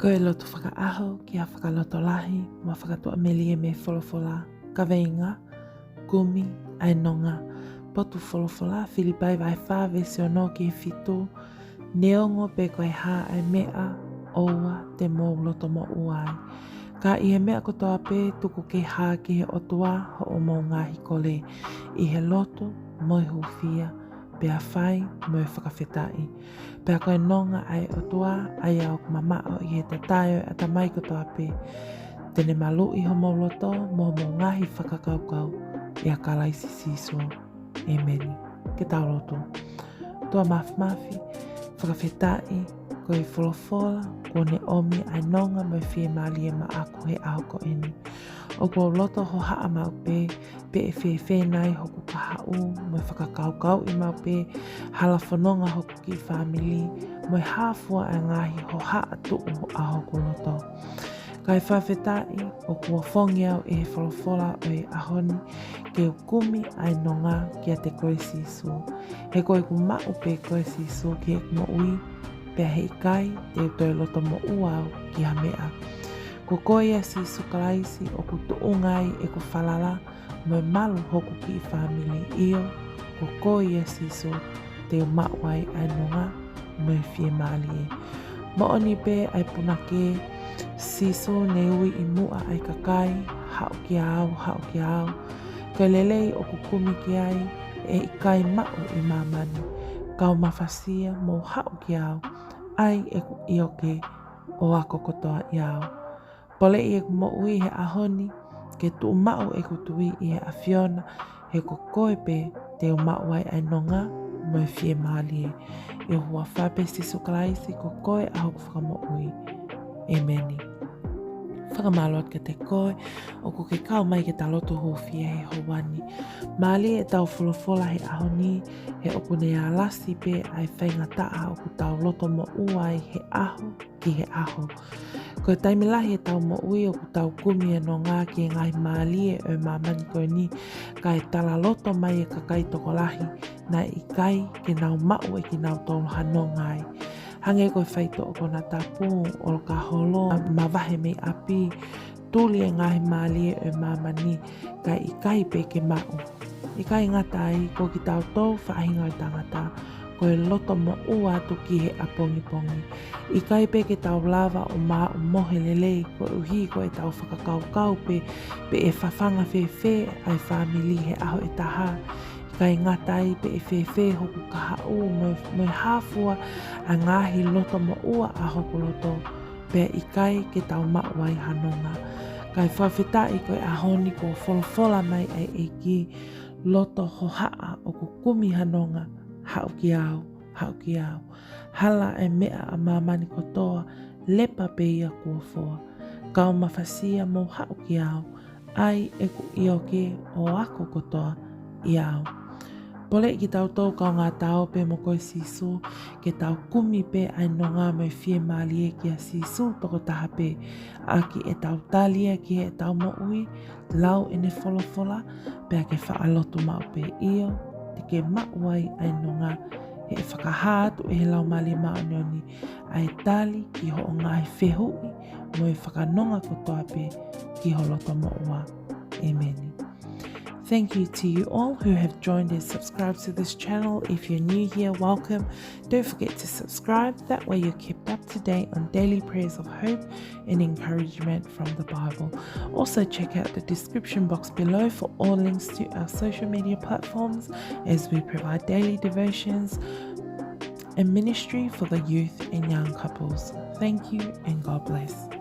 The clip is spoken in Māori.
Koe loto whakaaho ki a whakaloto lahi ma whakatua melie me wholofola ka veinga, kumi, ainonga, potu wholofola, Filipai vai whawe se ono ki he whitu, neongo pe koe hā ai mea, oua te mō loto mo uai. Ka i he mea kotoa pe tuku ke hā ki he otua ho o mō ngahi kole, i he loto moi huwhia, pea whai moi whakawhetai. Pea koe nonga ai otua ai au mamao i he tataio a tamai kotoa pe. Tene malu i ho mō loto mō ngahi whakakaukau i a kalaisi siso. Emeni. Ke tau loto. Toa mafi, whakawhetai, koe wholofola, kone omi ai nonga mai whie malie ma aku he aho ko eni. O kua loto ho haa mau pe e whenai hoku ka hau, mai whakakaukau i mau pe, hala whanonga hoku ki whamili, mai hāfua a ngahi ho haa tuu a hoku loto. Kai whawhetai o kua whongi au e he wholofola o e ahoni, ke ukumi ai nonga ki a te koe sisu. He koe ku mau pe koe sisu ki he mo ui, pea he ikai te utoi loto mo uau ki ha mea. Ko koe a sisu kalaisi o ku tuungai e ku whalala, mai malu hoku ki i whamili io, ko koe a sisu te umawai ai nonga, mai whie malie. Mooni pe ai punake, siso ne ui i mua ai kakai, hau ki au, koe lelei o kukumi ki ai, e ikai mau i mamani, kau mawhasia mo hau ki au, ai e ku ioke o ako kotoa i au. Pole i e ku mo ui he ahoni, ke tu mau e ku tui i he awhiona, he ko koe pe te umau ai ai nonga, mai whie malie. E hua whape siso kalaisi ko koe a hoku whakamo ui. Emeni. Whakamaloat ke te koe, o ko ke kau mai ke ta loto hōwhia he hawani. Mali e tau wholofola he ahoni, he opune a lasi pe ai whainga taa o ku tau loto mo uai he aho ki he aho. Koe taimilahi e tau mo ui o ku tau kumi e no ngā ki e ngai mali e o mamani koe ni, ka e tala loto mai e kakai toko lahi, na i kai ke nau mau e ki nau tolu hano ngai. Hange koe whaito o kona tapu o ka holo ma wahe mei api, tuli e ngahi mali e mamani, ka i kai pe ke mau. I kai ngatai ko ki tau tau whahinga i tangata, koe loto mo ua tu ki he apongi pongi. I kai pe ke tau lava o maa o mohe lelei, ko uhi ko e tau whakakaukau pe e whawhanga whewhe ai whamili he aho e taha. Kai ngatai pe e whewhe hoku ka hau moi hāfua a ngahi loto mo ua a hoku loto, pe i kai ke tau mauai hanonga. Kai whawhetai koe ahoni ko wholofola mai ai eiki, loto ho haa o kukumi hanonga, hau ki au. Hala e mea a mamani kotoa, lepa pe ia kua foa. Kau mawhasia mo hau ki au, ai e ku ioke o ako kotoa i au. Pole ki tau tau kau ngā tau pe mo koe sisu, ke tau kumi pe ai no ngā mai whie malie ki a sisu toko taha pe, aki e tau talia ki e tau mo ui, lau e ne wholofola, pe a ke whaalotu mau pe io, te ke mauai ai no ngā, e whakahātu e he lau mali maonioni, ai tali ki ho o ngāhi whehui, mo e whakanonga kotoa pe ki ho loto mo ua. Emeni. Thank you to you all who have joined and subscribed to this channel. If you're new here, welcome. Don't forget to subscribe. That way you're kept up to date on daily prayers of hope and encouragement from the Bible. Also check out the description box below for all links to our social media platforms as we provide daily devotions and ministry for the youth and young couples. Thank you and God bless.